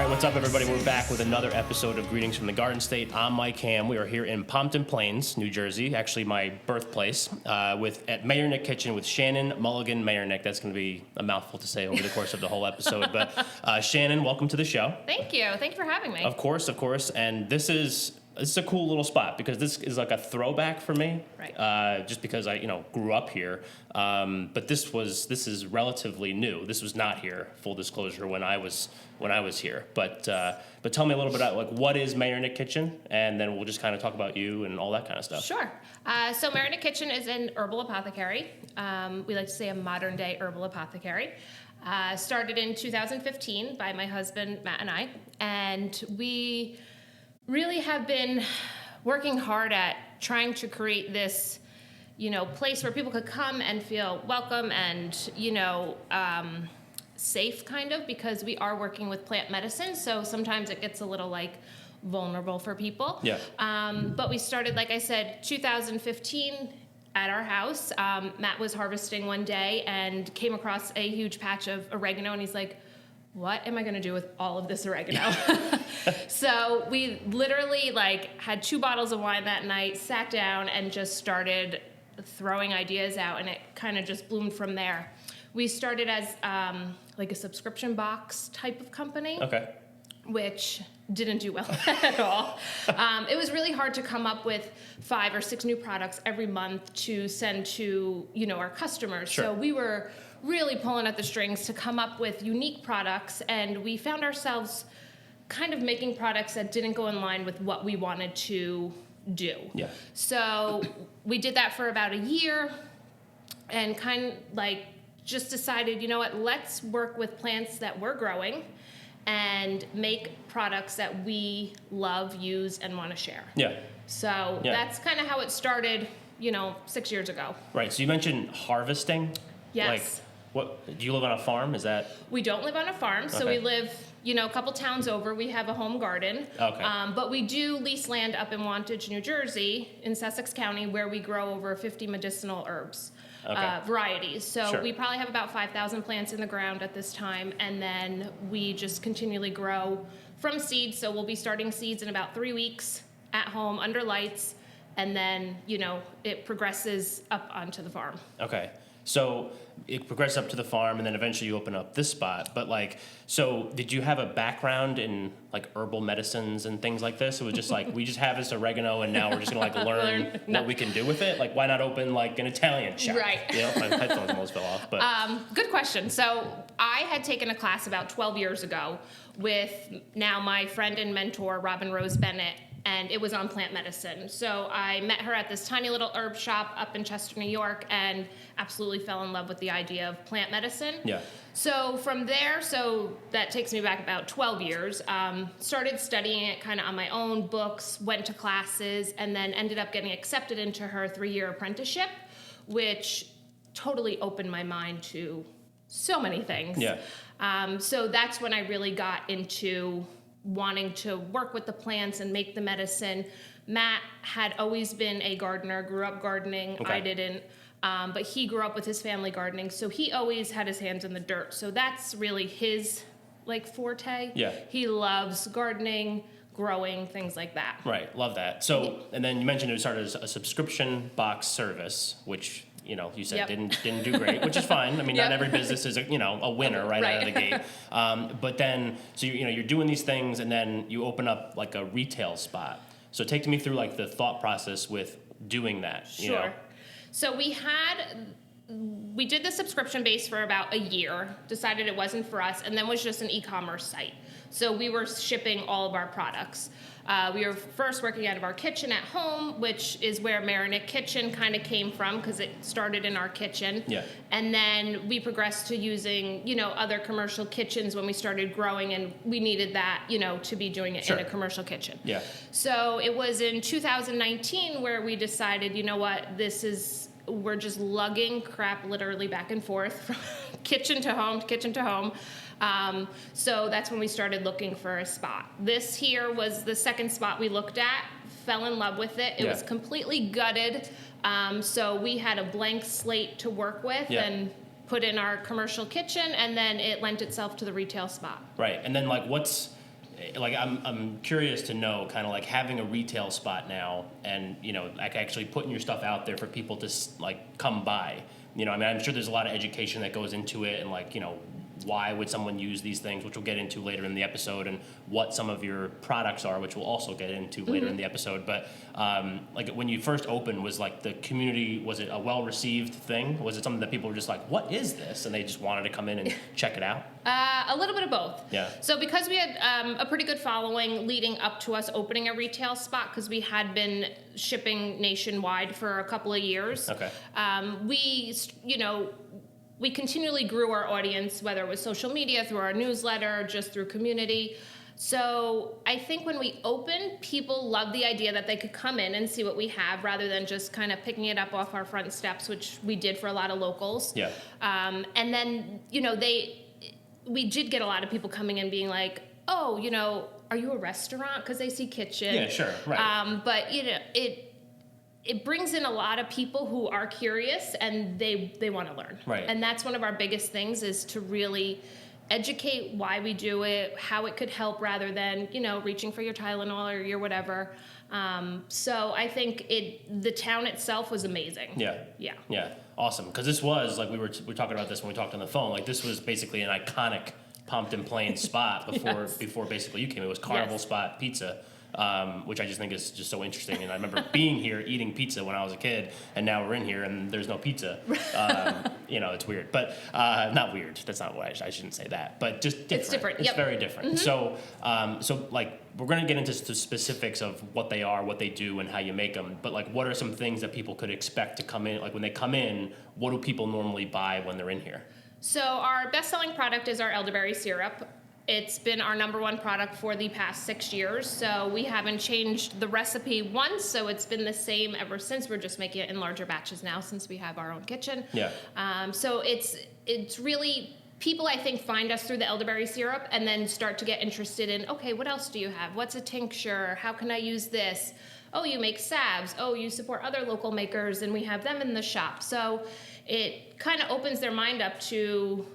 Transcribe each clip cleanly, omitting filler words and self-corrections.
right, what's up, everybody? We're back with another episode of Greetings from the Garden State. I'm Mike Ham. We are here in Pompton Plains, New Jersey, actually my birthplace, at Mayernik Kitchen with Shannon Mulligan-Mayernik. That's going to be a mouthful to say over the course of the whole episode. But Shannon, welcome to the show. Thank you. Thank you for having me. Of course. And this is a cool little spot because this is like a throwback for me. Right. Just because I grew up here. But this is relatively new. This was not here, full disclosure, when I was here. But tell me a little bit about what is Mayernik Kitchen, and then we'll just kind of talk about you and all that kind of stuff. Sure. So Mayernik Kitchen is an herbal apothecary. We like to say a modern day herbal apothecary. Started in 2015 by my husband Matt and I, and we really have been working hard at trying to create this, place where people could come and feel welcome and, safe kind of, because we are working with plant medicine. So sometimes it gets a little vulnerable for people. Yeah. But we started, like I said, 2015 at our house. Matt was harvesting one day and came across a huge patch of oregano, and he's like, what am I going to do with all of this oregano? So we literally had 2 bottles of wine that night, sat down and just started throwing ideas out, and it kind of just bloomed from there. We started as a subscription box type of company. Okay. Which didn't do well at all. It was really hard to come up with 5 or 6 new products every month to send to, our customers. Sure. So we were really pulling at the strings to come up with unique products, and we found ourselves kind of making products that didn't go in line with what we wanted to do. Yeah. So we did that for about a year and just decided, let's work with plants that we're growing and make products that we love, use, and want to share. Yeah. So that's kind of how it started, 6 years ago. Right. So you mentioned harvesting. Yes. What do you live on a farm? Is that? We don't live on a farm, so Okay. we live, a couple towns over. We have a home garden. Okay. But we do lease land up in Wantage, New Jersey, in Sussex County, where we grow over 50 medicinal herbs. Okay. Varieties. So Sure. we probably have about 5,000 plants in the ground at this time, and then we just continually grow from seeds. So we'll be starting seeds in about 3 weeks at home under lights, and then, it progresses up onto the farm. Okay. So it progressed up to the farm, and then eventually you open up this spot. But so did you have a background in herbal medicines and things like this? It was just we just have this oregano, and now we're just gonna learn what we can do with it. Why not open an Italian shop? Right. My headphones almost fell off. But Good question. So I had taken a class about 12 years ago with now my friend and mentor, Robin Rose Bennett, and it was on plant medicine. So I met her at this tiny little herb shop up in Chester, New York, and absolutely fell in love with the idea of plant medicine. Yeah. So from there, that takes me back about 12 years, started studying it kind of on my own, books, went to classes, and then ended up getting accepted into her 3-year apprenticeship, which totally opened my mind to so many things. Yeah. So that's when I really got into wanting to work with the plants and make the medicine. Matt had always been a gardener, grew up gardening. Okay. I didn't. But he grew up with his family gardening, so he always had his hands in the dirt. So that's really his forte. Yeah. He loves gardening, growing, things like that. Right. Love that. So, and then you mentioned it started as a subscription box service, which you said Yep. didn't do great, which is fine. I mean, Yep. not every business is a winner right out of the gate. But then, so you're doing these things, and then you open up a retail spot. So take me through the thought process with doing that. Sure. So we did the subscription base for about a year, decided it wasn't for us, and then was just an e-commerce site. So we were shipping all of our products. We were first working out of our kitchen at home, which is where Mayernik Kitchen kind of came from, because it started in our kitchen. Yeah. And then we progressed to using, other commercial kitchens when we started growing, and we needed that, to be doing it Sure. in a commercial kitchen. Yeah. So it was in 2019 where we decided, we're just lugging crap literally back and forth from kitchen to home to kitchen to home. So that's when we started looking for a spot. This here was the second spot we looked at, fell in love with it. It was completely gutted. So we had a blank slate to work with and put in our commercial kitchen, and then it lent itself to the retail spot. Right. And then what's like I'm curious to know, kind of like having a retail spot now, and like actually putting your stuff out there for people to like come by. I mean, I'm sure there's a lot of education that goes into it, and like why would someone use these things, which we'll get into later in the episode, and what some of your products are, which we'll also get into later in the episode. But like when you first opened, was like the community, was it a well-received thing? Was it something that people were just like, what is this? And they just wanted to come in and check it out? A little bit of both. Yeah. So because we had a pretty good following leading up to us opening a retail spot, because we had been shipping nationwide for a couple of years. Okay. We continually grew our audience, whether it was social media, through our newsletter, just through community. So I think when we opened, people loved the idea that they could come in and see what we have rather than just kind of picking it up off our front steps, which we did for a lot of locals. Yeah. And then, we did get a lot of people coming in being like, oh, are you a restaurant? Because they see kitchen. Yeah, sure, right. But, it brings in a lot of people who are curious and they want to learn. Right. And that's one of our biggest things, is to really educate why we do it, how it could help, rather than, reaching for your Tylenol or your whatever. So I think the town itself was amazing. Yeah. Yeah. Yeah. Awesome. Because this was, like we were talking about this when we talked on the phone, like this was basically an iconic Pompton Plains spot before basically you came. It was Carnival Spot Pizza. Which I just think is just so interesting. And I remember being here eating pizza when I was a kid, and now we're in here and there's no pizza. It's weird, but not weird. That's not what I shouldn't say that, but just different. It's different. It's Yep. very different. Mm-hmm. So like we're going to get into the specifics of what they are, what they do, and how you make them. But like, what are some things that people could expect to come in? Like when they come in, what do people normally buy when they're in here? So our best-selling product is our elderberry syrup. It's been our number one product for the past 6 years, so we haven't changed the recipe once, so it's been the same ever since. We're just making it in larger batches now since we have our own kitchen. Yeah. So it's really, people I think find us through the elderberry syrup and then start to get interested in, okay, what else do you have? What's a tincture? How can I use this? Oh, you make salves. Oh, you support other local makers, and we have them in the shop. So it kind of opens their mind up to,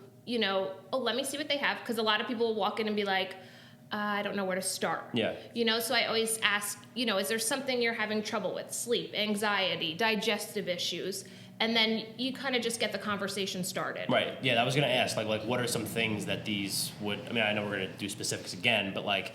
let me see what they have, because a lot of people will walk in and be like, I don't know where to start. Yeah. So I always ask, is there something you're having trouble with? Sleep, anxiety, digestive issues. And then you kind of just get the conversation started. Right. Yeah, I was going to ask, like, what are some things that these would, I mean, I know we're going to do specifics again, but like,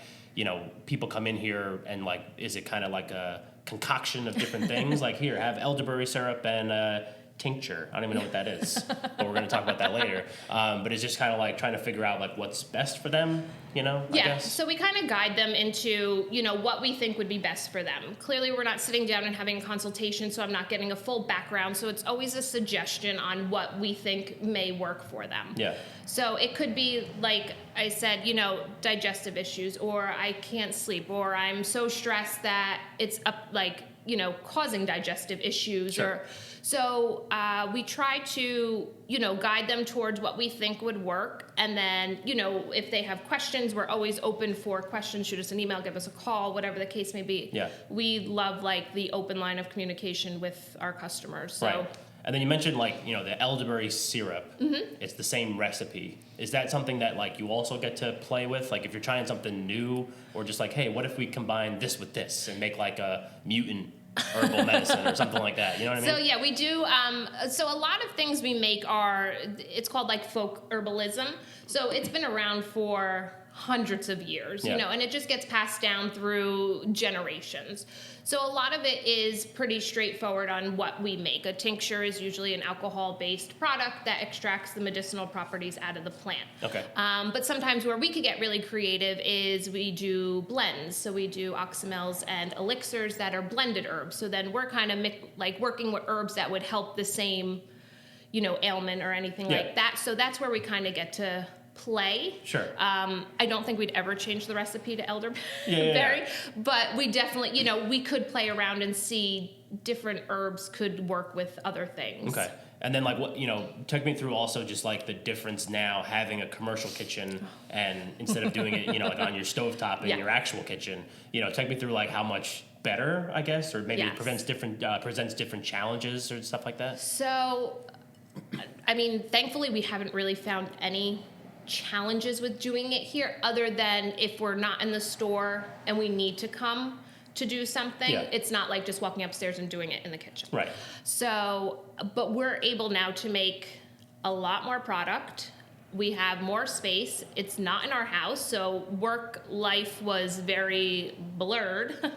people come in here and like, is it kind of like a concoction of different things? Like, here, have elderberry syrup and tincture. I don't even know what that is, but we're going to talk about that later. But it's just kind of like trying to figure out like what's best for them, I guess. So we kind of guide them into, what we think would be best for them. Clearly, we're not sitting down and having a consultation, so I'm not getting a full background. So it's always a suggestion on what we think may work for them. Yeah. So it could be, like I said, digestive issues, or I can't sleep, or I'm so stressed that it's causing digestive issues. Sure. So we try to, guide them towards what we think would work. And then, if they have questions, we're always open for questions. Shoot us an email, give us a call, whatever the case may be. Yeah. We love the open line of communication with our customers. So. Right. And then you mentioned the elderberry syrup. Mm-hmm. It's the same recipe. Is that something that you also get to play with? Like if you're trying something new, or just hey, what if we combine this with this and make a mutant herbal medicine or something like that? You know what I mean? So yeah, we do. So a lot of things we make it's called folk herbalism. So it's been around for hundreds of years, and it just gets passed down through generations. So a lot of it is pretty straightforward on what we make. A tincture is usually an alcohol-based product that extracts the medicinal properties out of the plant. Okay. But sometimes where we could get really creative is we do blends. So we do oxymels and elixirs that are blended herbs. So then we're kind of working with herbs that would help the same, ailment or anything like that. So that's where we kind of get to play. Sure. I don't think we'd ever change the recipe to elderberry, Yeah. but we definitely, we could play around and see different herbs could work with other things. Okay. And then take me through also just the difference now having a commercial kitchen and instead of doing it, on your stovetop in your actual kitchen, take me through how much better, I guess, or maybe it presents different challenges or stuff like that. So, I mean, thankfully we haven't really found any challenges with doing it here other than if we're not in the store and we need to come to do something. Yeah. It's not like just walking upstairs and doing it in the kitchen. Right. So, but we're able now to make a lot more product. We have more space. It's not in our house, so work life was very blurred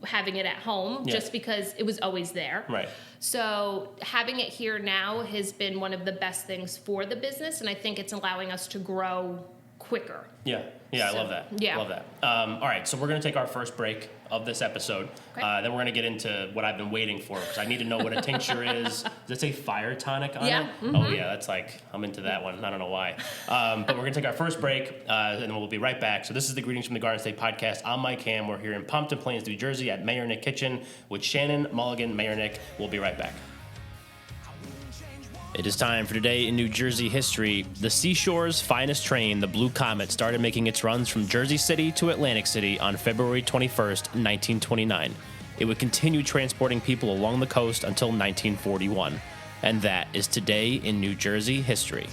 having it at home just because it was always there. Right. So having it here now has been one of the best things for the business, and I think it's allowing us to grow quicker. Yeah. Yeah, So, I love that. yeah. Love that. All right, so we're going to take our first break of this episode. Okay. Then we're going to get into what I've been waiting for, because I need to know what a tincture is. Does it say fire tonic on Yeah. it? Oh, yeah, that's like, I'm into that one. I don't know why. But we're going to take our first break, and then we'll be right back. So this is the Greetings from the Garden State podcast. I'm Mike Ham. We're here in Pompton Plains, New Jersey at Mayernik Kitchen with Shannon Mulligan-Mayernik. We'll be right back. It is time for Today in New Jersey History. The seashore's finest train, the Blue Comet, started making its runs from Jersey City to Atlantic City on February 21st, 1929. It would continue transporting people along the coast until 1941. And that is Today in New Jersey History.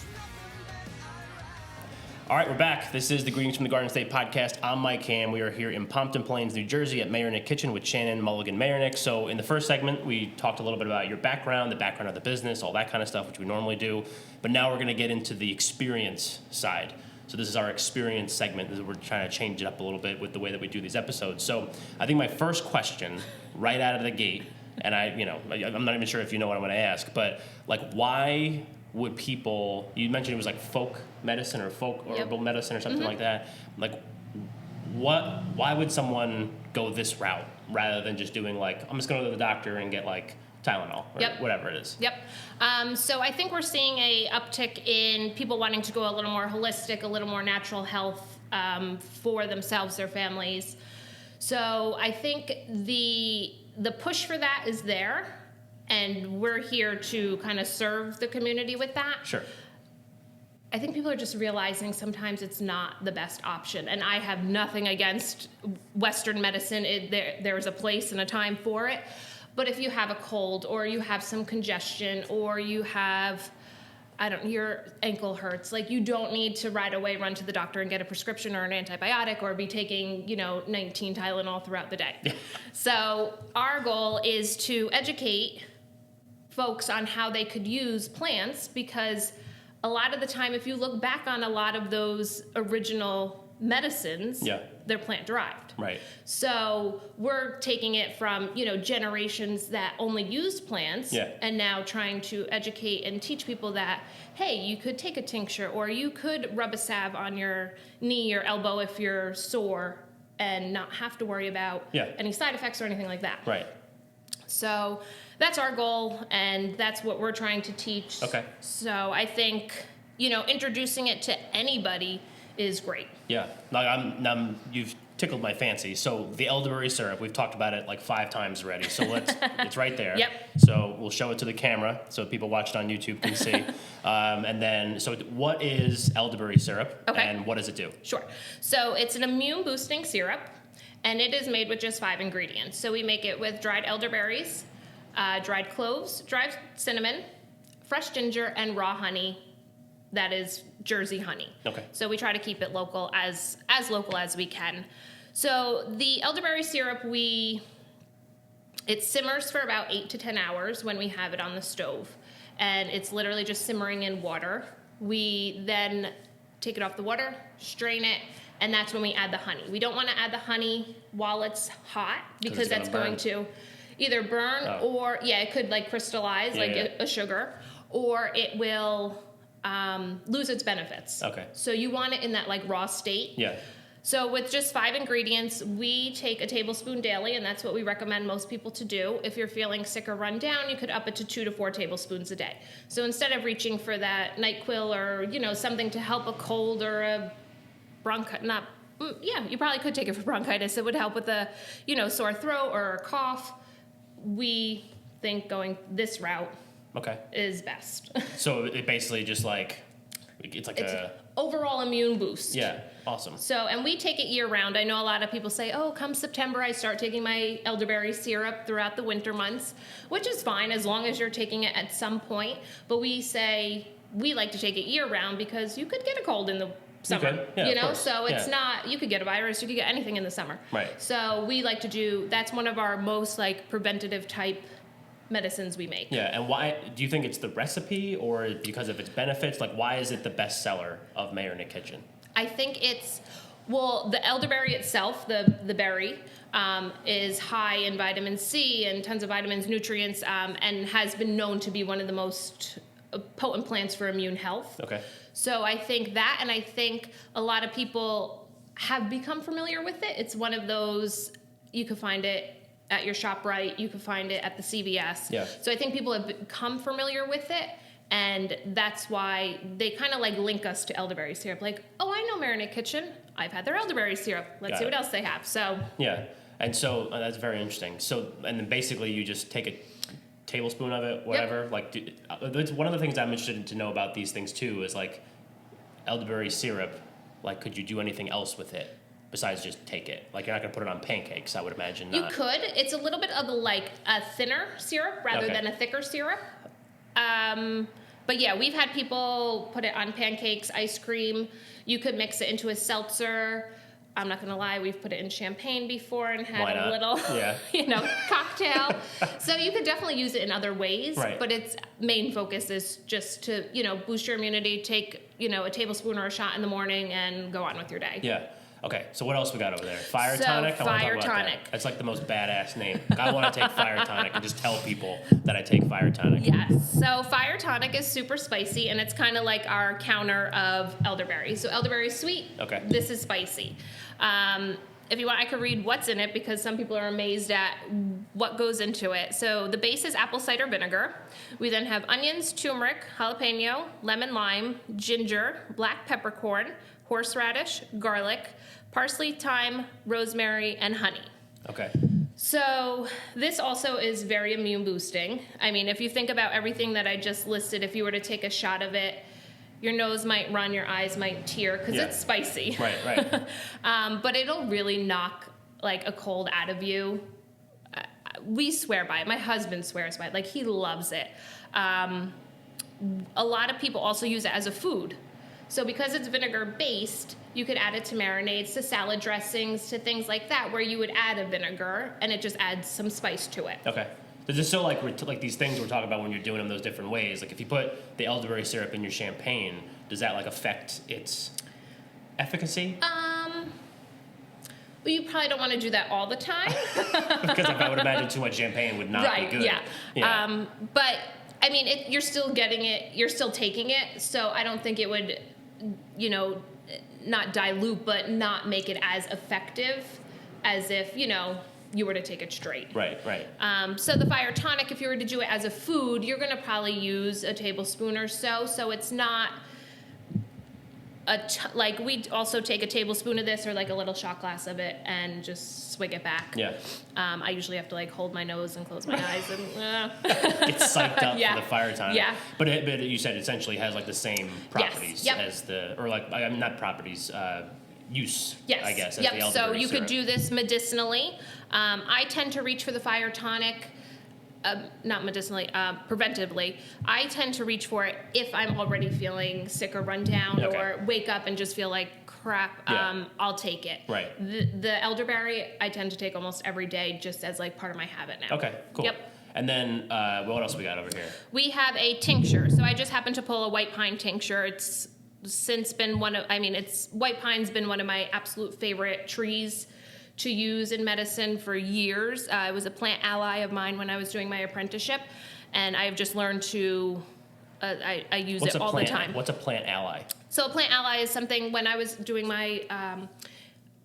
All right, we're back. This is the Greetings from the Garden State podcast. I'm Mike Ham. We are here in Pompton Plains, New Jersey at Mayernik Kitchen with Shannon Mulligan-Mayernik. So in the first segment, we talked a little bit about your background, the background of the business, all that kind of stuff, which we normally do. But now we're going to get into the experience side. So this is our experience segment. We're trying to change it up a little bit with the way that we do these episodes. So I think my first question right out of the gate, and I'm not even sure if you know what I'm going to ask, but like, why would people, you mentioned it was like folk medicine or folk herbal medicine or something like that. Like, why would someone go this route rather than just doing like, I'm just going to go to the doctor and get like Tylenol or whatever it is? Yep. So I think we're seeing a uptick in people wanting to go a little more holistic, a little more natural health for themselves, their families. So I think the push for that is there. And we're here to kind of serve the community with that. Sure. I think people are just realizing sometimes it's not the best option. And I have nothing against Western medicine. There's a place and a time for it. But if you have a cold or you have some congestion or you have, your ankle hurts, like you don't need to right away run to the doctor and get a prescription or an antibiotic or be taking, 19 Tylenol throughout the day. So our goal is to educate folks on how they could use plants, because a lot of the time, if you look back on a lot of those original medicines, they're plant derived. Right. So we're taking it from, generations that only used plants and now trying to educate and teach people that, hey, you could take a tincture or you could rub a salve on your knee or elbow if you're sore and not have to worry about any side effects or anything like that. Right. So that's our goal, and that's what we're trying to teach. Okay. So I think, introducing it to anybody is great. Yeah. Like you've tickled my fancy. So the elderberry syrup, we've talked about it like 5 times already. So it's right there. Yep. So we'll show it to the camera so people watching on YouTube can see. And then, so what is elderberry syrup and what does it do? Sure. So it's an immune boosting syrup, and it is made with just 5 ingredients. So we make it with dried elderberries, dried cloves, dried cinnamon, fresh ginger, and raw honey. That is Jersey honey. Okay. So we try to keep it local, as local as we can. So the elderberry syrup, it simmers for about 8 to 10 hours when we have it on the stove. And it's literally just simmering in water. We then take it off the water, strain it, and that's when we add the honey. We don't want to add the honey while it's hot, because that's going to either burn or, it could like crystallize a sugar, or it will lose its benefits. Okay. So you want it in that like raw state. Yeah. So with just 5 ingredients, we take a tablespoon daily, and that's what we recommend most people to do. If you're feeling sick or run down, you could up it to 2 to 4 tablespoons a day. So instead of reaching for that NyQuil or, something to help a cold or a you probably could take it for bronchitis. It would help with a, sore throat or a cough. We think going this route is best. So it basically just like, it's an overall immune boost. Yeah, awesome. So, and we take it year round. I know a lot of people say, oh, come September, I start taking my elderberry syrup throughout the winter months, which is fine as long as you're taking it at some point. But we say we like to take it year round because you could get a cold in the summer, could. Yeah, you of know, course. so it's Yeah. not, you could get a virus, you could get anything in the summer. Right. So we like to do, that's one of our most like preventative type medicines we make. Yeah, and why do you think it's the recipe or because of its benefits? Like, why is it the best seller of Mayernik Kitchen? I think it's, well, the elderberry itself, the berry, is high in vitamin C and tons of vitamins, nutrients, and has been known to be one of the most potent plants for immune health. Okay. So I think that, and I think a lot of people have become familiar with it. It's one of those, you can find it at your ShopRite, you can find it at the CVS. Yeah. So I think people have become familiar with it, and that's why they kind of like link us to elderberry syrup. Like, oh, I know Mayernik Kitchen. I've had their elderberry syrup. Let's Got see it. what else they have. So Yeah, and so that's very interesting. So, and then basically you just take a tablespoon of it, whatever. Like, it's one of the things I'm interested in to know about these things too is like elderberry syrup. Like, could you do anything else with it besides just take it? Like, you're not gonna put it on pancakes, I would imagine. you Not. could. It's a little bit of like a thinner syrup rather Okay. than a thicker syrup. But yeah, we've had people put it on pancakes, ice cream. You could mix it into a seltzer. I'm not gonna lie, we've put it in champagne before and Why had a not? little, Yeah. cocktail. So you could definitely use it in other ways, Right. but its main focus is just to, boost your immunity, take, a tablespoon or a shot in the morning and go on with your day. Yeah. Okay, so what else we got over there? Fire So, tonic? I wanna Fire talk about Tonic. That. That's like the most badass name. Like, I want to take fire tonic and just tell people that I take fire tonic. Yes. So Fire Tonic is super spicy, and it's kind of like our counter of elderberry. So elderberry is sweet. Okay. This is spicy. If you want, I could read what's in it because some people are amazed at what goes into it. So the base is apple cider vinegar. We then have onions, turmeric, jalapeno, lemon lime, ginger, black peppercorn, horseradish, garlic, parsley, thyme, rosemary, and honey. Okay. So this also is very immune boosting. I mean, if you think about everything that I just listed, if you were to take a shot of it, your nose might run, your eyes might tear because Yeah. it's spicy. Right. But it'll really knock like a cold out of you. We swear by it. My husband swears by it. Like, he loves it. A lot of people also use it as a food. So because it's vinegar based, you could add it to marinades, to salad dressings, to things like that, where you would add a vinegar and it just adds some spice to it. Okay. So just so like these things we're talking about when you're doing them those different ways. Like if you put the elderberry syrup in your champagne, does that like affect its efficacy? Well, you probably don't want to do that all the time. Because I would imagine too much champagne would not Right, be good. yeah. But I mean, you're still getting it, you're still taking it, so I don't think it would, not dilute, but not make it as effective as if, you were to take it straight. Right. So the Fire Tonic, if you were to do it as a food, you're going to probably use a tablespoon or so. So it's not like we also take a tablespoon of this or like a little shot glass of it and just swig it back. Yeah. I usually have to like hold my nose and close my eyes and Get psyched up Yeah. for the fire tonic. Yeah. But you said essentially has like the same properties Yep. as not properties, use, Yes. I guess, as Yep. the So elderberry you syrup. could do this medicinally. I tend to reach for the Fire Tonic, not medicinally, preventively. I tend to reach for it if I'm already feeling sick or run down Okay. or wake up and just feel like crap. Yeah. I'll take it. Right. The elderberry I tend to take almost every day just as like part of my habit now. Okay, cool. Yep. And then what else we got over here? We have a tincture. So I just happened to pull a white pine tincture. It's since been white pine's been one of my absolute favorite trees to use in medicine for years. It was a plant ally of mine when I was doing my apprenticeship, and I've just learned to, I use it all the time. What's a plant ally? So a plant ally is something, when I was doing my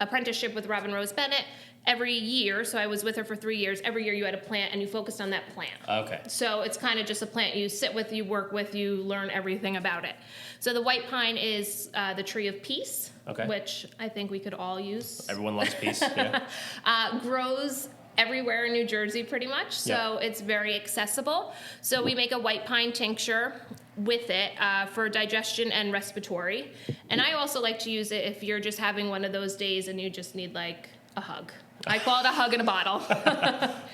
apprenticeship with Robin Rose Bennett, every year, so I was with her for 3 years, every year you had a plant and you focused on that plant. Okay. So it's kind of just a plant you sit with, you work with, you learn everything about it. So the white pine is the tree of peace, Okay. which I think we could all use. Everyone loves peace. Yeah. Grows everywhere in New Jersey pretty much, so it's very accessible. So we make a white pine tincture with it for digestion and respiratory. And I also like to use it if you're just having one of those days and you just need like a hug. I call it a hug in a bottle.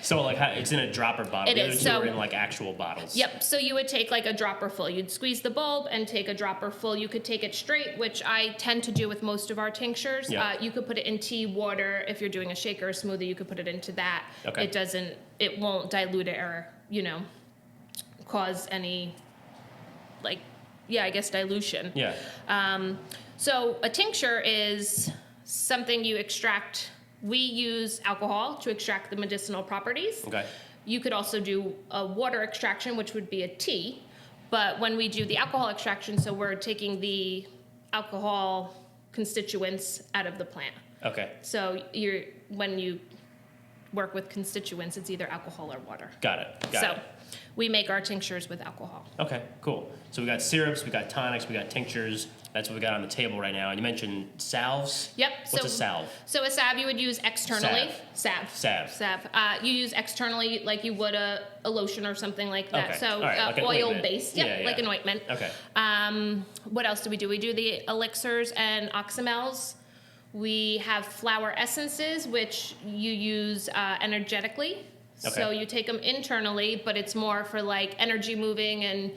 So like it's in a dropper bottle. It The other is, two so- are in like actual bottles. Yep, so you would take like a dropper full. You'd squeeze the bulb and take a dropper full. You could take it straight, which I tend to do with most of our tinctures. Yeah. You could put it in tea, water. If you're doing a shaker or smoothie, you could put it into that. Okay. It won't dilute it or, cause any, dilution. Yeah. So a tincture is something you extract. We use alcohol to extract the medicinal properties. Okay. You could also do a water extraction, which would be a tea. But when we do the alcohol extraction, so we're taking the alcohol constituents out of the plant. Okay. So when you work with constituents, it's either alcohol or water. Got it. Got it. We make our tinctures with alcohol. Okay, cool. So we got syrups, we got tonics, we got tinctures. That's what we got on the table right now. And you mentioned salves. Yep. What's a salve? So a salve you would use externally. Salve. You use externally like you would a lotion or something like that. Okay. So All right, like an oil-based. ointment. Like an ointment. Okay. What else do? We do the elixirs and oxymels. We have flower essences, which you use energetically. Okay. So you take them internally, but it's more for like energy moving and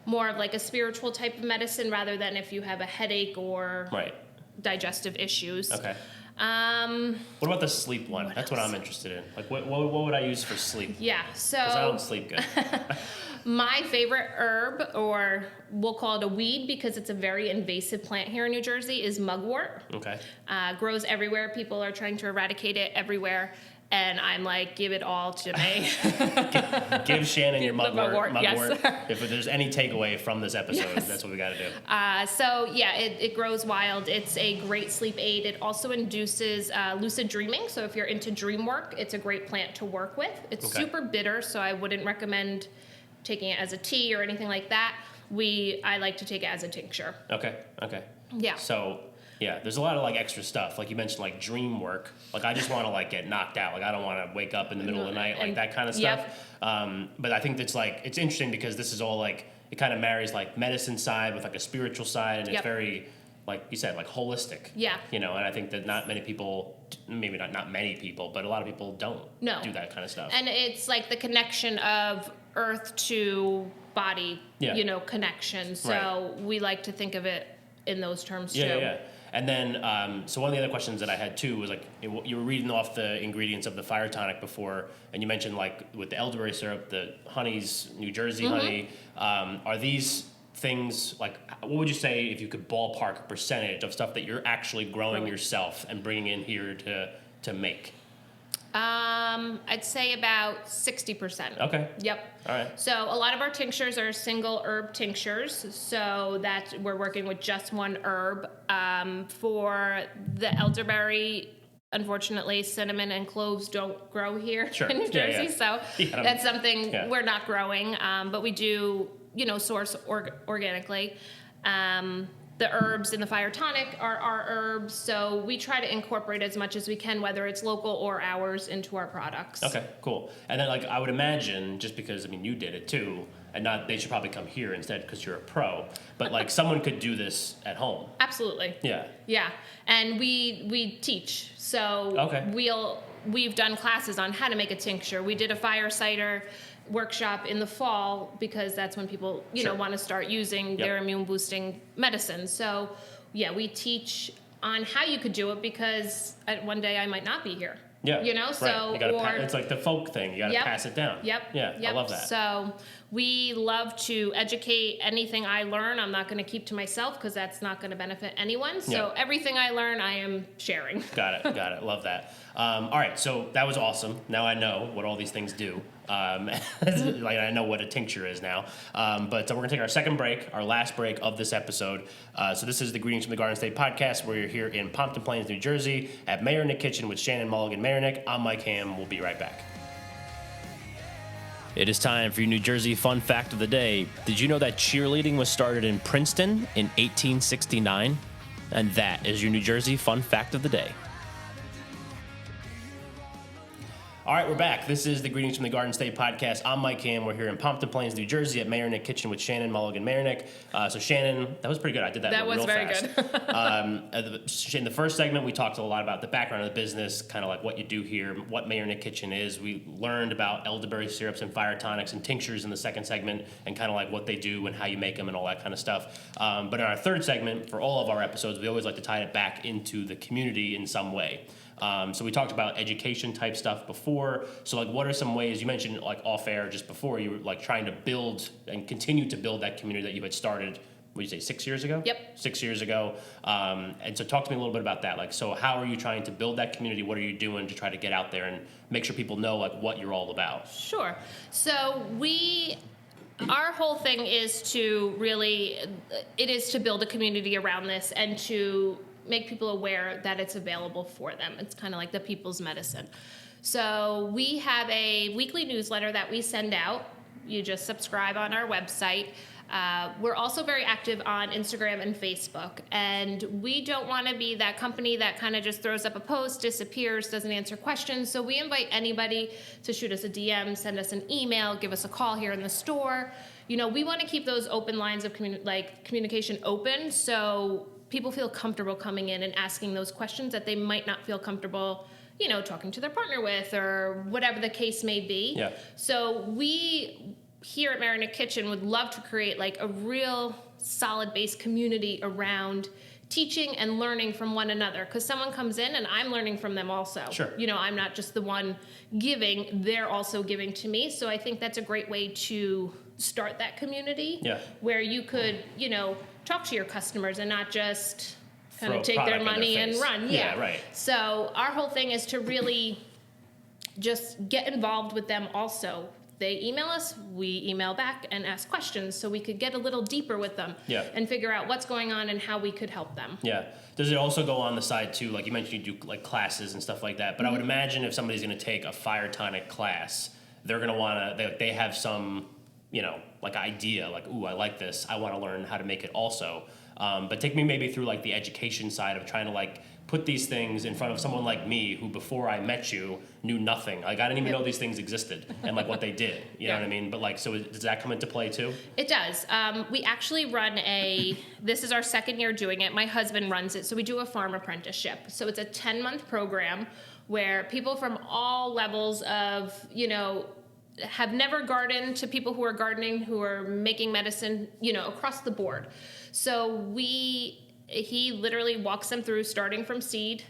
more of like a spiritual type of medicine rather than if you have a headache or digestive issues. Okay. What about the sleep one? That's what I'm interested in. Like, what would I use for sleep? Yeah, so 'Cause I don't sleep good. my favorite herb, or we'll call it a weed because it's a very invasive plant here in New Jersey, is mugwort. Okay. Grows everywhere. People are trying to eradicate it everywhere. And I'm like, give it all to me. Give Shannon your mugwort. Yes. If there's any takeaway from this episode, Yes. that's what we got to do. It grows wild. It's a great sleep aid. It also induces lucid dreaming. So if you're into dream work, it's a great plant to work with. It's super bitter, so I wouldn't recommend taking it as a tea or anything like that. I like to take it as a tincture. Okay. Yeah. So, yeah, there's a lot of like extra stuff. Like you mentioned, like dream work. Like I just want to like get knocked out. Like I don't want to wake up in the middle of the night, like that kind of stuff. Yep. But I think it's interesting because this is all like, it kind of marries like medicine side with like a spiritual side, and it's very, like you said, like holistic. Yeah. And I think that not many people, maybe not many people, but a lot of people don't do that kind of stuff. And it's like the connection of earth to body, connection. So we like to think of it in those terms too. Yeah. And then, so one of the other questions that I had too was like, you were reading off the ingredients of the fire tonic before, and you mentioned like with the elderberry syrup, the honey's New Jersey honey. Are these things like, what would you say if you could ballpark a percentage of stuff that you're actually growing yourself and bringing in here to make? I'd say about 60%. Okay. Yep. All right. So a lot of our tinctures are single herb tinctures, so that we're working with just one herb. For the elderberry, unfortunately, cinnamon and cloves don't grow here in New Jersey, so that's something we're not growing, but we do, source organically. The herbs in the fire tonic are our herbs, so we try to incorporate as much as we can, whether it's local or ours, into our products. Okay, cool. And then, like, I would imagine, just because, you did it too, and they should probably come here instead because you're a pro, but, like, someone could do this at home. Absolutely. Yeah. Yeah, and we teach, so we've done classes on how to make a tincture. We did a fire cider workshop in the fall because that's when people want to start using their immune boosting medicine. So we teach on how you could do it because one day I might not be here. So you gotta it's like the folk thing. You gotta pass it down. Yep. I love that. So we love to educate. Anything I learn, I'm not going to keep to myself because that's not going to benefit anyone. So everything I learn, I am sharing. Got it. Love that. All right, so that was awesome. Now I know what all these things do. Like I know what a tincture is now. But we're gonna take our second break, our last break of this episode. So this is the Greetings from the Garden State podcast. We're here in Pompton Plains, New Jersey, at Mayernik Kitchen with Shannon Mulligan-Mayernik. I'm Mike Ham. We'll be right back. It is time for your New Jersey fun fact of the day. Did you know that cheerleading was started in Princeton in 1869? And that is your New Jersey fun fact of the day. All right, we're back. This is the Greetings from the Garden State podcast. I'm Mike Ham. We're here in Pompton Plains, New Jersey at Mayernik Kitchen with Shannon Mulligan-Mayernik. So Shannon, that was pretty good. I did that real fast. That was very good. In the first segment, we talked a lot about the background of the business, kind of like what you do here, what Mayernik Kitchen is. We learned about elderberry syrups and fire tonics and tinctures in the second segment, and kind of like what they do and how you make them and all that kind of stuff. But in our third segment, for all of our episodes, we always like to tie it back into the community in some way. So we talked about education type stuff before. So like, what are some ways, you mentioned like off air just before, you were like trying to build and continue to build that community that you had started, what did you say, 6 years ago? Yep. 6 years ago. And so talk to me a little bit about that. Like, so how are you trying to build that community? What are you doing to try to get out there and make sure people know like what you're all about? Sure. So our whole thing is to build a community around this and to make people aware that it's available for them. It's kind of like the people's medicine. So we have a weekly newsletter that we send out. You just subscribe on our website. We're also very active on Instagram and Facebook, and we don't want to be that company that kind of just throws up a post, disappears, doesn't answer questions. So we invite anybody to shoot us a DM, send us an email, give us a call here in the store. You know, we want to keep those open lines of communication open, so people feel comfortable coming in and asking those questions that they might not feel comfortable, you know, talking to their partner with or whatever the case may be. Yeah. So we here at Mayernik Kitchen would love to create like a real solid base community around teaching and learning from one another, because someone comes in and I'm learning from them also. Sure. You know, I'm not just the one giving, they're also giving to me. So I think that's a great way to start that community. Yeah. Where you could, you know, talk to your customers and not just kind Throw of take their money and run. Yeah, right. So our whole thing is to really just get involved with them also. They email us, we email back and ask questions so we could get a little deeper with them. Yeah. And figure out what's going on and how we could help them. Yeah. Does it also go on the side too? Like you mentioned, you do like classes and stuff like that. But I would imagine if somebody's going to take a fire tonic class, they're going to want to. They have some, you know, like idea, like, ooh, I like this. I want to learn how to make it also. But take me maybe through like the education side of trying to like put these things in front of someone like me who before I met you knew nothing. Like I didn't even know these things existed and like what they did. You know what I mean? But like, so does that come into play too? It does. We actually run this is our second year doing it. My husband runs it. So we do a farm apprenticeship. So it's a 10-month program where people from all levels of, you know, have never gardened to people who are gardening, who are making medicine, you know, across the board. So he literally walks them through starting from seed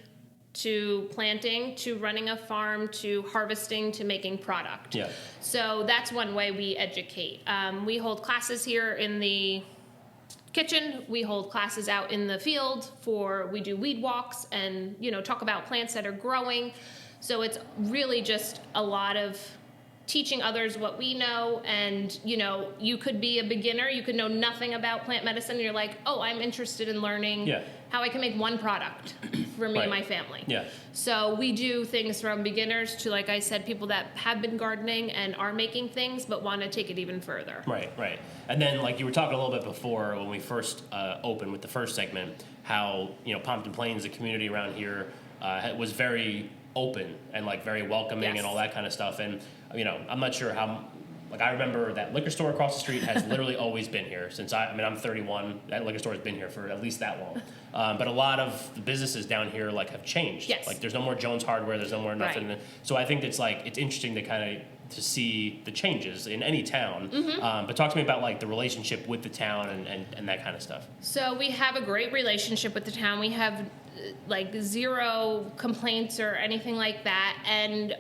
to planting, to running a farm, to harvesting, to making product. Yeah. So that's one way we educate. We hold classes here in the kitchen. We hold classes out in the field we do weed walks and, you know, talk about plants that are growing. So it's really just a lot of teaching others what we know. And, you know, you could be a beginner, you could know nothing about plant medicine, and you're like, oh, I'm interested in learning how I can make one product for me and my family. Yeah. So we do things from beginners to, like I said, people that have been gardening and are making things but want to take it even further. Right. And then like you were talking a little bit before when we first opened with the first segment, how, you know, Pompton Plains, the community around here was very open and like very welcoming and all that kind of stuff. And, you know, I'm not sure how, like I remember that liquor store across the street has literally always been here since I'm 31. That liquor store has been here for at least that long. But a lot of the businesses down here like have changed. Yes. Like there's no more Jones Hardware, there's no more nothing. Right. So I think it's interesting to kind of to see the changes in any town. But talk to me about like the relationship with the town and that kind of stuff. So we have a great relationship with the town. We have like zero complaints or anything like that. And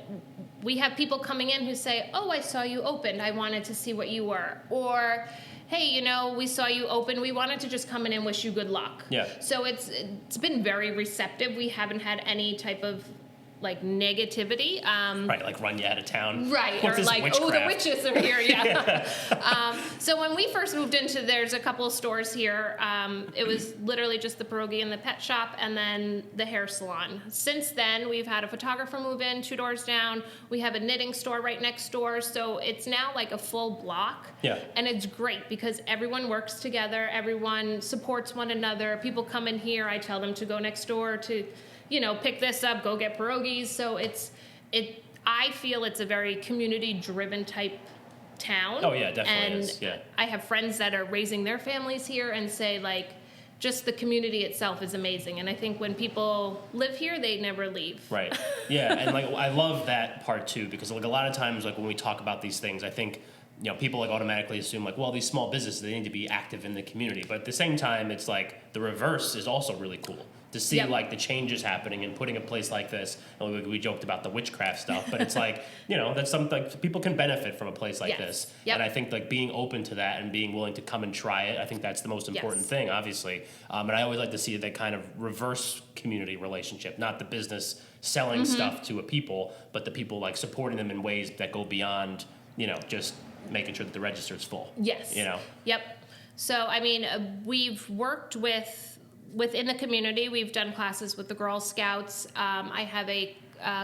we have people coming in who say, oh, I saw you opened. I wanted to see what you were. Or, hey, you know, we saw you open. We wanted to just come in and wish you good luck. Yeah. So it's been very receptive. We haven't had any type of like negativity. Right, like run you out of town. Right, What's or like, witchcraft? oh, the witches are here, So when we first moved into, there's a couple of stores here. It was literally just the pierogi and the pet shop and then the hair salon. Since then, we've had a photographer move in 2 doors down. We have a knitting store right next door. So it's now like a full block. Yeah. And it's great because everyone works together. Everyone supports one another. People come in here. I tell them to go next door to, you know, pick this up, go get pierogies. So I feel it's a very community-driven type town. Oh, yeah, definitely and is, yeah. I have friends that are raising their families here and say, like, just the community itself is amazing. And I think when people live here, they never leave. Right. Yeah, and like I love that part too, because like a lot of times, like when we talk about these things, I think, you know, people like automatically assume like, well, these small businesses, they need to be active in the community. But at the same time, it's like the reverse is also really cool to see Yep. like the changes happening and putting a place like this. And we joked about the witchcraft stuff, but it's like, you know, that's something like people can benefit from a place like Yes. this. Yep. And I think like being open to that and being willing to come and try it, I think that's the most important Yes. thing, obviously. And I always like to see that kind of reverse community relationship, not the business selling Mm-hmm. stuff to a people, but the people like supporting them in ways that go beyond, you know, just making sure that the register is full. Yes. You know? Yep. So, I mean, we've worked within the community. We've done classes with the Girl Scouts. I have a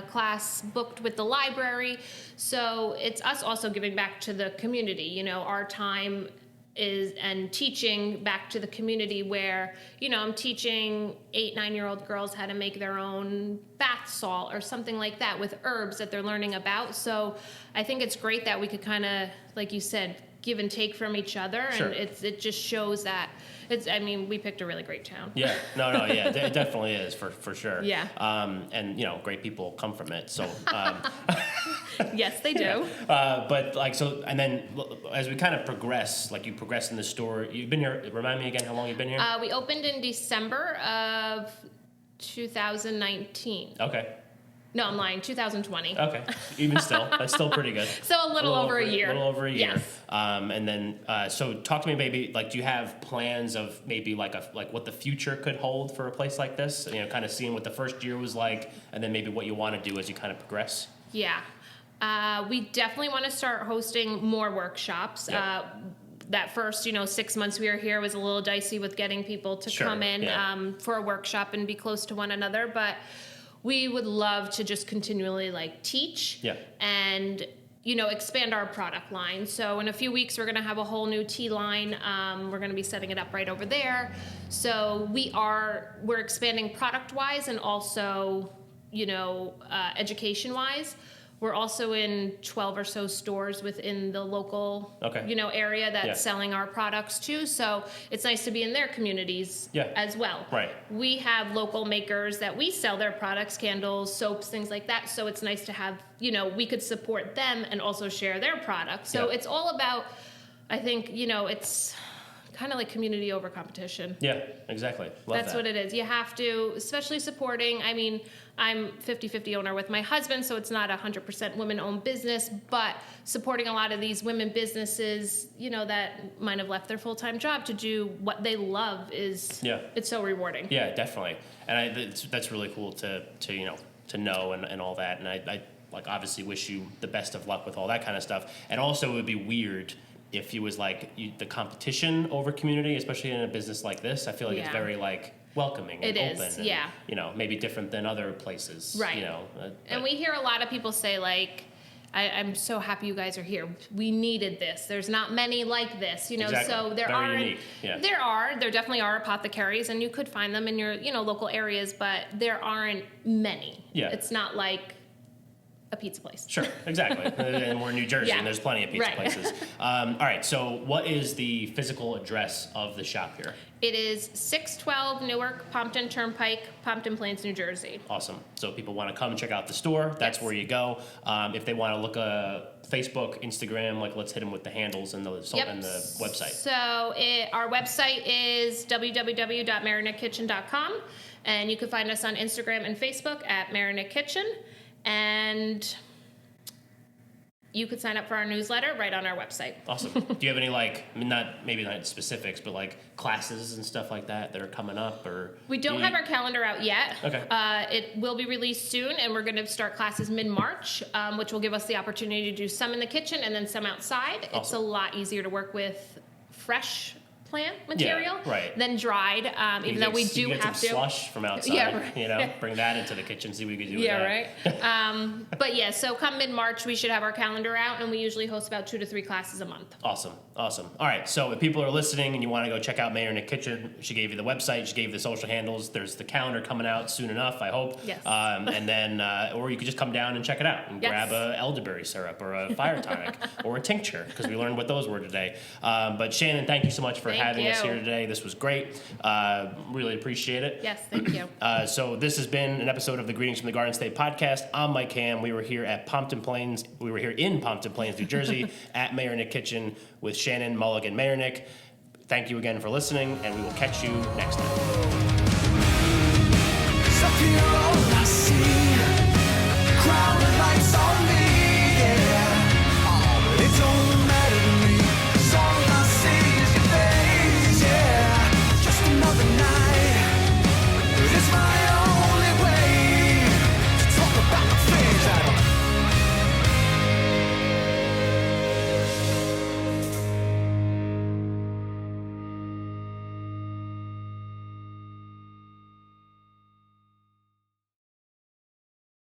class booked with the library. So it's us also giving back to the community. You know, our time is and teaching back to the community where, you know, I'm teaching 8-9-year-old girls how to make their own bath salt or something like that with herbs that they're learning about. So I think it's great that we could kind of, like you said, give and take from each other. Sure. And it just shows that I mean, we picked a really great town. Yeah, no, yeah, it definitely is for sure. Yeah. And you know, great people come from it. So, Yes, they do. but like so, and then as we kind of progress, like you progress in the store. You've been here. Remind me again how long you've been here. We opened in December of 2019. Okay. No, I'm lying. 2020. Okay. Even still, that's still pretty good. So a little over a year. A little over a year. Yes. And then, so talk to me maybe, like, do you have plans of maybe like what the future could hold for a place like this? You know, kind of seeing what the first year was like, and then maybe what you want to do as you kind of progress. Yeah. We definitely want to start hosting more workshops. Yep. That first, 6 months we were here was a little dicey with getting people to Sure, come in yeah. For a workshop and be close to one another. But we would love to just continually teach Yeah. and expand our product line. So in a few weeks we're going to have a whole new tea line. We're going to be setting it up right over there. So we're expanding product wise and also education wise. We're also in 12 or so stores within the local, Okay. Area that's Yeah. selling our products too. So it's nice to be in their communities Yeah. as well. Right. We have local makers that we sell their products, candles, soaps, things like that. So it's nice to have, we could support them and also share their products. So Yeah. it's all about, I think, it's kind of like community over competition. Yeah, exactly. Love That's that. what it is. You have to, especially supporting, I mean, I'm 50-50 owner with my husband, so it's not 100% women-owned business, but supporting a lot of these women businesses, that might have left their full-time job to do what they love it's so rewarding. Yeah, definitely. And that's really cool to know and all that. And I obviously wish you the best of luck with all that kind of stuff. And also it would be weird if it was the competition over community, especially in a business like this. I feel like it's Yeah. very welcoming and It is, open. yeah. And, maybe different than other places. Right. And we hear a lot of people say I'm so happy you guys are here. We needed this. There's not many like this, Exactly. So there Very are unique. Yeah. there definitely are apothecaries, and you could find them in your local areas, but there aren't many. Yeah. It's not like a pizza place. Sure, exactly. And we're in New Jersey, Yeah. and there's plenty of pizza Right. places. All right, so what is the physical address of the shop here? It is 612 Newark Pompton Turnpike, Pompton Plains, New Jersey. Awesome. So people want to come check out the store, that's Yes. where you go. If they want to look Facebook, Instagram, let's hit them with the handles and the website. So our website is www.mayernikkitchen.com, and you can find us on Instagram and Facebook at Mayernik Kitchen, and you could sign up for our newsletter right on our website. Awesome. Do you have any maybe not specifics, but classes and stuff like that are coming up, or We don't have our calendar out yet. Okay. It will be released soon, and we're going to start classes mid-March, which will give us the opportunity to do some in the kitchen and then some outside. It's a Awesome. lot easier to work with fresh plant material, right. then dried. Even though we do get have some to slush from outside, Yeah, right. you know, bring that into the kitchen, see what we can do with Yeah, that. right. But yeah, so come mid-March, we should have our calendar out, and we usually host about 2 to 3 classes a month. Awesome. All right, so if people are listening and you want to go check out Mayernik Kitchen, she gave you the website, she gave you the social handles. There's the calendar coming out soon enough, I hope. Yes. And then, or you could just come down and check it out and Yes. grab a elderberry syrup or a fire tonic or a tincture, because we learned what those were today. But Shannon, thank you so much for Thank having us you. here today. This was great. Really appreciate it. Yes, thank you. So this has been an episode of the Greetings from the Garden State podcast. I'm Mike Ham. We were here at Pompton Plains. We were here in Pompton Plains, New Jersey, at Mayernik Kitchen with Shannon Mulligan-Mayernik. Thank you again for listening, and we will catch you next time.